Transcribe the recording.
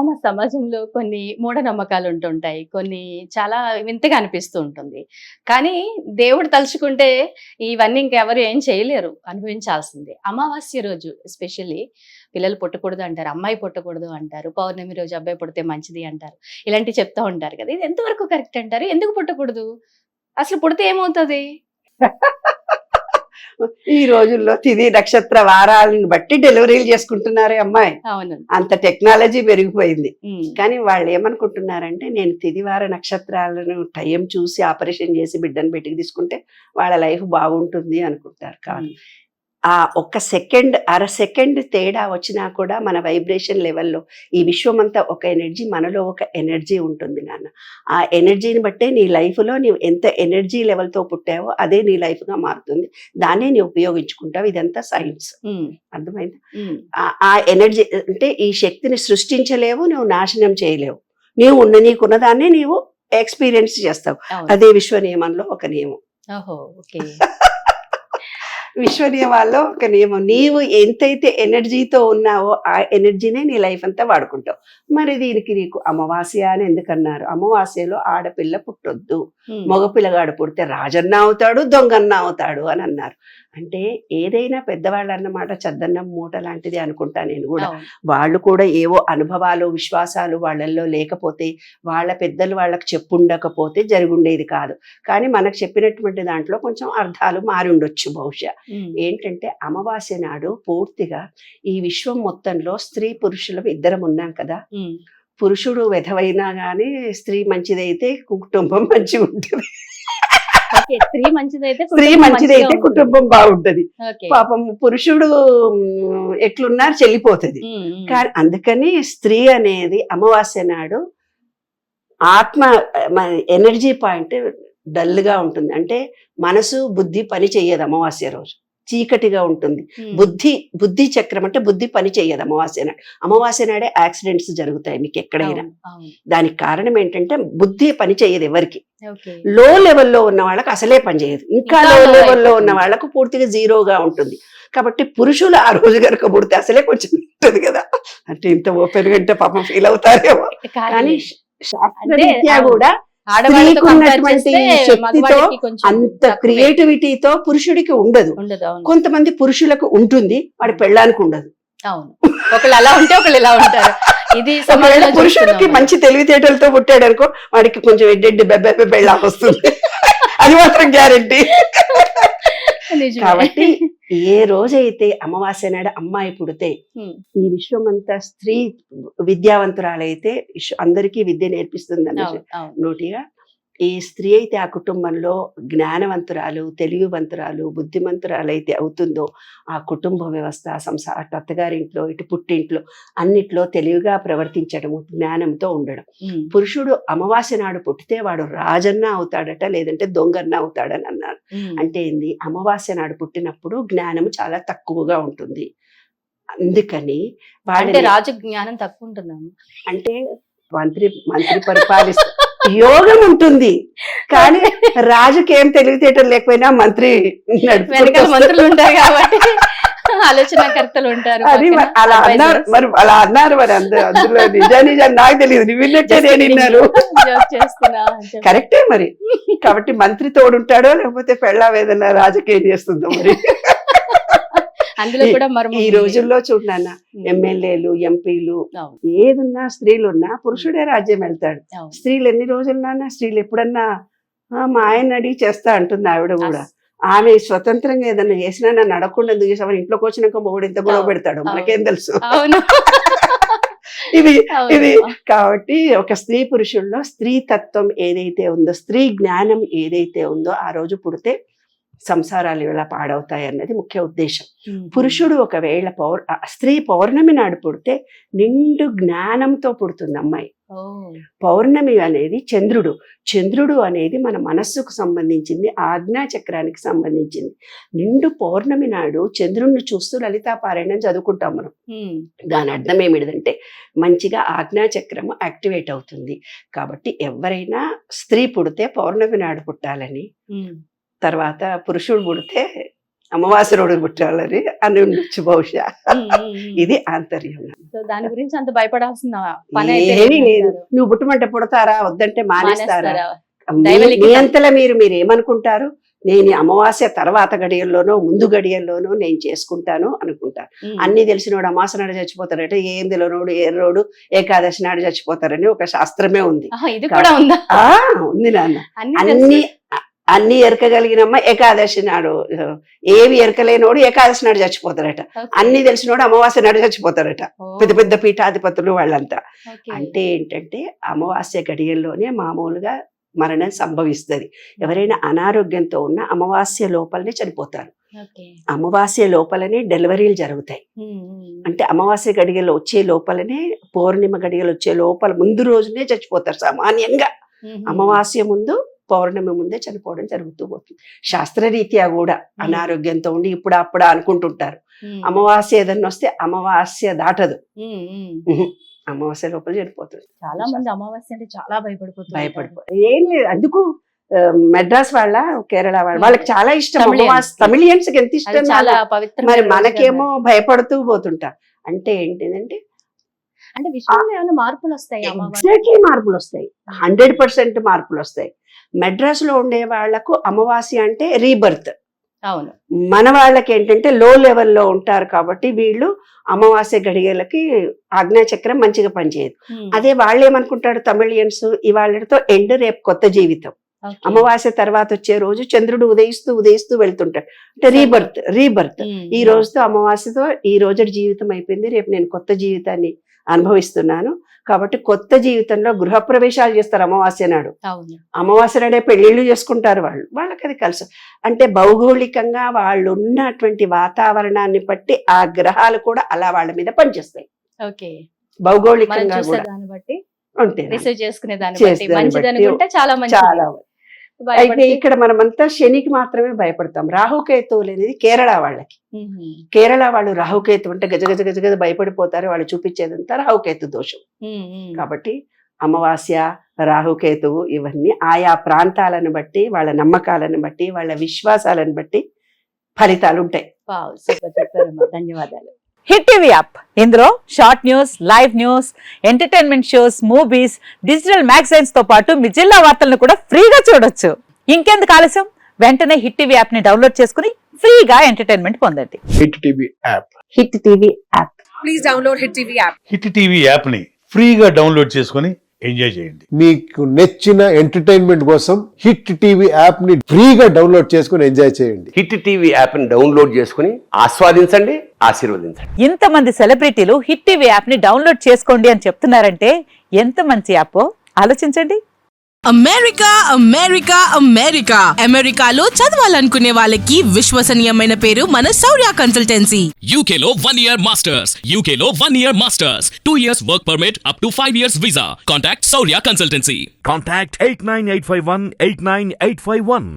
మన సమాజంలో కొన్ని మూఢనమ్మకాలు ఉంటుంటాయి. కొన్ని చాలా వింతగా అనిపిస్తూ ఉంటుంది. కానీ దేవుడు తలుచుకుంటే ఇవన్నీ ఇంకెవరు ఏం చేయలేరు. అనుభవించాల్సిందే. అమావాస్య రోజు ఎస్పెషల్లీ పిల్లలు పుట్టకూడదు అంటారు. అమ్మాయి పుట్టకూడదు అంటారు. పౌర్ణమి రోజు అబ్బాయి పుడితే మంచిది అంటారు. ఇలాంటివి చెప్తా ఉంటారు కదా! ఇది ఎంతవరకు కరెక్ట్ అంటారు? ఎందుకు పుట్టకూడదు? అసలు పుడితే ఏమవుతది? ఈ రోజుల్లో తిథి నక్షత్ర వారాలను బట్టి డెలివరీలు చేసుకుంటున్నారే అమ్మాయి. అవును. అంత టెక్నాలజీ పెరిగిపోయింది. హ్మ్. కానీ వాళ్ళు ఏమనుకుంటున్నారంటే నేను తిథివార నక్షత్రాలను టైం చూసి ఆపరేషన్ చేసి బిడ్డను బయటికి తీసుకుంటే వాళ్ళ లైఫ్ బాగుంటుంది అనుకుంటారు. కాదు, ఆ ఒక్క సెకండ్ అర సెకండ్ తేడా వచ్చినా కూడా మన వైబ్రేషన్ లెవెల్లో ఈ విశ్వం అంతా ఒక ఎనర్జీ, మనలో ఒక ఎనర్జీ ఉంటుంది నాన్న. ఆ ఎనర్జీని బట్టే నీ లైఫ్లో నీవు ఎంత ఎనర్జీ లెవెల్తో పుట్టావో అదే నీ లైఫ్గా మారుతుంది. దాన్నే నీ ఉపయోగించుకుంటావు. ఇదంతా సైన్స్. అర్థమైంది? ఆ ఎనర్జీ అంటే ఈ శక్తిని సృష్టించలేవు, నువ్వు నాశనం చేయలేవు. నీకున్న దాన్ని నీవు ఎక్స్పీరియన్స్ చేస్తావు. అదే విశ్వ నియమంలో ఒక నియమం. విశ్వ నియమాల్లో ఒక నియమం. నీవు ఎంతైతే ఎనర్జీతో ఉన్నావో ఆ ఎనర్జీనే నీ లైఫ్ అంతా వాడుకుంటావు. మరి దీనికి నీకు అమావాస్య అని ఎందుకన్నారు? అమావాస్యలో ఆడపిల్ల పుట్టొద్దు, మగపిల్లగాడు పుడితే రాజన్న అవుతాడు, దొంగన్న అవుతాడు అని అన్నారు. అంటే ఏదైనా పెద్దవాళ్ళు అన్నమాట చద్దన్నం మూట లాంటిది అనుకుంటా నేను కూడా. వాళ్ళు కూడా ఏవో అనుభవాలు, విశ్వాసాలు వాళ్ళల్లో లేకపోతే, వాళ్ళ పెద్దలు వాళ్ళకి చెప్పుండకపోతే జరుగుండేది కాదు. కానీ మనకు చెప్పినటువంటి దాంట్లో కొంచెం అర్థాలు మారి ఉండొచ్చు బహుశా. ఏంటంటే అమావాస్య నాడు పూర్తిగా ఈ విశ్వం మొత్తంలో స్త్రీ పురుషులు ఇద్దరం ఉన్నాం కదా. పురుషుడు వెధవైనా గానీ స్త్రీ మంచిదైతే కుటుంబం మంచిగా ఉంటుంది. స్త్రీ మంచిదైతే కుటుంబం బాగుంటది. పాపం పురుషుడు ఎట్లున్నారు చెల్లిపోతుంది. కానీ అందుకని స్త్రీ అనేది అమావాస్య నాడు ఆత్మ ఎనర్జీ పాయింట్ డల్గా ఉంటుంది. అంటే మనసు బుద్ధి పని చెయ్యదు అమావాస్య రోజు. చీకటిగా ఉంటుంది. బుద్ధి చక్రం అంటే బుద్ధి పని చెయ్యదు అమావాస్య నాడు. అమావాస్య నాడే యాక్సిడెంట్స్ జరుగుతాయి మీకు ఎక్కడైనా. దానికి కారణం ఏంటంటే బుద్ధి పని చెయ్యదు ఎవరికి. లో లెవెల్లో ఉన్న వాళ్ళకి అసలే పని చేయదు. ఇంకా లో లెవెల్లో ఉన్న వాళ్ళకు పూర్తిగా జీరోగా ఉంటుంది. కాబట్టి పురుషులు ఆ రోజు కనుక పుడితే అసలే కొంచెం ఉంటుంది కదా. అంటే ఇంత ఓపెన్ అంటే పాపం ఫీల్ అవుతారేమో. కానీ శాస్త్రరీత్యా కూడా స్త్రీకున్నటువంటి శక్తితో అంత క్రియేటివిటీతో పురుషుడికి ఉండదు. కొంతమంది పురుషులకు ఉంటుంది, వాడి పెళ్ళానికి ఉండదు. ఒకళ్ళు అలా ఉంటే ఒకళ్ళు ఇలా ఉంటారు. ఇది పురుషుడికి మంచి తెలివితేటలతో పుట్టాడు అనుకో, వాడికి కొంచెం ఎడ్డెడ్డి బెబ్బెబ్బె పెళ్ళాకి వస్తుంది. అది మాత్రం గ్యారెంటీ. కాబట్టి ఏ రోజైతే అమావాస్య నాడు అమ్మాయి పుడితే ఈ విశ్వం అంతా స్త్రీ విద్యావంతురాలైతే అందరికీ విద్య నేర్పిస్తుంది అన్న నోటిగా. ఈ స్త్రీ అయితే ఆ కుటుంబంలో జ్ఞానవంతురాలు, తెలివివంతురాలు, బుద్ధిమంతురాలు అయితే అవుతుందో ఆ కుటుంబ వ్యవస్థ, సంసార, అత్తగారింట్లో ఇటు పుట్టింట్లో అన్నిట్లో తెలివిగా ప్రవర్తించడము, జ్ఞానంతో ఉండడం. పురుషుడు అమావాస్య నాడు పుట్టితే వాడు రాజన్న అవుతాడట, లేదంటే దొంగన్న అవుతాడని అన్నారు. అంటే ఏంది? అమావాస్య నాడు పుట్టినప్పుడు జ్ఞానము చాలా తక్కువగా ఉంటుంది. అందుకని వాడి రాజు జ్ఞానం తక్కువ ఉంటున్నాము. అంటే మంత్రి పరిపాలిస్తారు, యోగం ఉంటుంది. కానీ రాజుకి ఏం తెలివితేటలు లేకపోయినా మంత్రులు ఉంటారు కాబట్టి ఆలోచనకర్తలు ఉంటారు. అది అలా అన్నారు. అలా అన్నారు మరి అందులో నిజం నాకు తెలియదు. నువ్వు విన్నట్టే నేను విన్నాను. కరెక్టే మరి. కాబట్టి మంత్రి తోడుంటాడో లేకపోతే పెళ్ళాం ఏదన్నా రాజకీయం చేస్తుందో మరి. ఈ రోజుల్లో చూడన్న ఎమ్మెల్యేలు, ఎంపీలు ఏదున్నా స్త్రీలున్నా పురుషుడే రాజ్యం వెళ్తాడు. స్త్రీలు ఎన్ని రోజులున్నా, స్త్రీలు ఎప్పుడన్నా మా ఆయన అడిగి చేస్తా అంటుంది ఆవిడ కూడా. ఆమె స్వతంత్రంగా ఏదన్నా చేసినా నన్ను అడగకుండా ఎందుకు చేసావు, ఇంట్లోకి వచ్చినాక మొగుడు ఎంత గొడవ పెడతాడు మనకేం తెలుసు. ఇది కాబట్టి ఒక స్త్రీ పురుషుల్లో స్త్రీ తత్వం ఏదైతే ఉందో, స్త్రీ జ్ఞానం ఏదైతే ఉందో ఆ రోజు పుడితే సంసారాలు ఎలా పాడవుతాయి అన్నది ముఖ్య ఉద్దేశం. పురుషుడు ఒకవేళ స్త్రీ పౌర్ణమి నాడు పుడితే నిండు జ్ఞానంతో పుడుతుంది అమ్మాయి. పౌర్ణమి అనేది చంద్రుడు అనేది మన మనస్సుకు సంబంధించింది, ఆజ్ఞా చక్రానికి సంబంధించింది. నిండు పౌర్ణమి నాడు చంద్రుడిని చూస్తూ లలితాపారాయణం చదువుకుంటాం మనం. దాని అర్థం ఏమిటంటే మంచిగా ఆజ్ఞా చక్రము యాక్టివేట్ అవుతుంది. కాబట్టి ఎవరైనా స్త్రీ పుడితే పౌర్ణమి నాడు పుట్టాలని, తర్వాత పురుషుడు పుడితే అమావాస్య రోజు పుట్టాలని అని ఉండొచ్చు బహుశా. ఇది ఆంతర్యం. సో దాని గురించి అంత భయపడాల్సిన పని అయితే ఏమీ లేదు లేదు. అంటారు. నువ్వు పుట్టమంటే పుడతారా, వద్దంటే మానేస్తారా? మానేస్తారా? దైవలిఖితం. మీ అంతలా మీరు ఏమనుకుంటారు? నేను ఈ అమావాస్య తర్వాత గడియల్లోనో ముందు గడియల్లోనో నేను చేసుకుంటాను అనుకుంటాను. అన్ని తెలిసినోడు అమావాస్య నాడు చచ్చిపోతారట, ఏం తెలియనోడు ఏర్రోడు ఏకాదశి నాడు చచ్చిపోతారని ఒక శాస్త్రమే ఉంది. ఇది కూడా ఉందా? ఉంది నాన్న. అన్ని అన్ని ఎరకగలిగినమ్మ ఏకాదశి నాడు, ఏవి ఎరకలేనోడు ఏకాదశి నాడు చచ్చిపోతారట. అన్ని తెలిసినోడు అమావాస్య నాడు చచ్చిపోతారట. పెద్ద పెద్ద పీఠాధిపతులు వాళ్ళంతా. అంటే ఏంటంటే అమావాస్య గడియల్లోనే మామూలుగా మరణం సంభవిస్తుంది. ఎవరైనా అనారోగ్యంతో ఉన్న అమావాస్య లోపలనే చనిపోతారు. అమావాస్య లోపలనే డెలివరీలు జరుగుతాయి. అంటే అమావాస్య గడియలు వచ్చే లోపలనే, పౌర్ణిమ గడియలు వచ్చే లోపల ముందు రోజునే చచ్చిపోతారు సామాన్యంగా. అమావాస్య ముందు పౌర్ణమి ముందే చనిపోవడం జరుగుతూ పోతుంది. శాస్త్రరీత్యా కూడా అనారోగ్యంతో ఉండి ఇప్పుడు అప్పుడు అనుకుంటుంటారు. అమావాస్య ఏదన్నా వస్తే అమావాస్య దాటదు, అమావాస్య లోపల చనిపోతుంది. చాలా మంది అమావాస్య అంటే చాలా భయపడిపోతారు. ఏం లేదు, అందుకు మెడ్రాస్ వాళ్ళ, కేరళ వాళ్ళకి చాలా ఇష్టం అమావాస్య. తమిళియన్స్ కి ఎంత ఇష్టం. చాలా పవిత్ర. మరి మనకేమో భయపడుతూ పోతుంటాం. అంటే ఏంటిదంటే అంటే విషయంలో ఏమైనా మార్పులు వస్తాయి? ఎగ్జాక్ట్లీ మార్పులు వస్తాయి, 100% మార్పులు వస్తాయి. మెడ్రాస్ లో ఉండే వాళ్లకు అమావాస్య అంటే రీబర్త్. అవును. మన వాళ్ళకి ఏంటంటే లో లెవెల్లో ఉంటారు కాబట్టి వీళ్ళు అమావాస్య గడియలకి ఆజ్ఞాచక్రం మంచిగా పనిచేయదు. అదే వాళ్ళు ఏమనుకుంటారు తమిళియన్స్, ఇవాళతో ఎండ్, రేపు కొత్త జీవితం. అమావాస్య తర్వాత వచ్చే రోజు చంద్రుడు ఉదయిస్తూ ఉదయిస్తూ వెళ్తుంటాడు. అంటే రీబర్త్. ఈ రోజుతో అమావాస్యతో ఈ రోజు జీవితం అయిపోయింది, రేపు నేను కొత్త జీవితాన్ని అనుభవిస్తున్నాను కాబట్టి కొత్త జీవితంలో గృహప్రవేశాలు చేస్తారు అమావాస్య నాడు. అమావాస్య నాడే పెళ్లిళ్ళు చేసుకుంటారు వాళ్ళకి అది కలిసి. అంటే భౌగోళికంగా వాళ్ళు ఉన్నటువంటి వాతావరణాన్ని బట్టి ఆ గ్రహాలు కూడా అలా వాళ్ళ మీద పనిచేస్తాయి. భౌగోళికంగా కూడా చాలా. అయితే ఇక్కడ మనమంతా శనికి మాత్రమే భయపడతాం. రాహుకేతువులు అనేది కేరళ వాళ్ళకి. కేరళ వాళ్ళు రాహుకేతు అంటే గజ గజ గజ గజ భయపడిపోతారు. వాళ్ళు చూపించేదంతా రాహుకేతు దోషం. కాబట్టి అమావాస్య, రాహుకేతువు ఇవన్నీ ఆయా ప్రాంతాలను బట్టి, వాళ్ళ నమ్మకాలను బట్టి, వాళ్ళ విశ్వాసాలను బట్టి ఫలితాలు ఉంటాయి. ధన్యవాదాలు. హిట్ టీవీ యాప్, ఇందులో short news, live news, entertainment shows, movies, digital magazines తో పాటు మీ జిల్లా వార్తలను కూడా ఫ్రీగా చూడొచ్చు. ఇంకెందుకు ఆలస్యం, వెంటనే హిట్ టీవీ యాప్ ని డౌన్లోడ్ చేసుకుని ఫ్రీగా ఎంటర్టైన్మెంట్ పొందండి. Hit TV app. Hit TV app. Please download hit TV app. Hit TV app ని ఫ్రీగా డౌన్లోడ్ చేసుకుని ఎంజాయ్ చేయండి. మీకు నచ్చిన ఎంటర్టైన్మెంట్ కోసం హిట్ టీవీ యాప్ ని ఫ్రీగా డౌన్లోడ్ చేసుకుని ఎంజాయ్ చేయండి. హిట్ టీవీ యాప్ ని డౌన్లోడ్ చేసుకుని ఆస్వాదించండి, ఆశీర్వదించండి. ఇంతమంది సెలబ్రిటీలు హిట్ టీవీ యాప్ ని డౌన్లోడ్ చేసుకోండి అని చెప్తున్నారంటే ఎంత మంచి యాప్ ఆలోచించండి. అమెరికా అమెరికా అమెరికా అమెరికాలో చదవాలనుకునే వాళ్ళకి విశ్వసనీయమైన పేరు మన శౌర్య కన్సల్టెన్సీ. UK లో 1 year masters, UK లో 1 year masters, 2 years work permit up to 5 years visa. Contact Saurya Consultancy. Contact 89851 89851.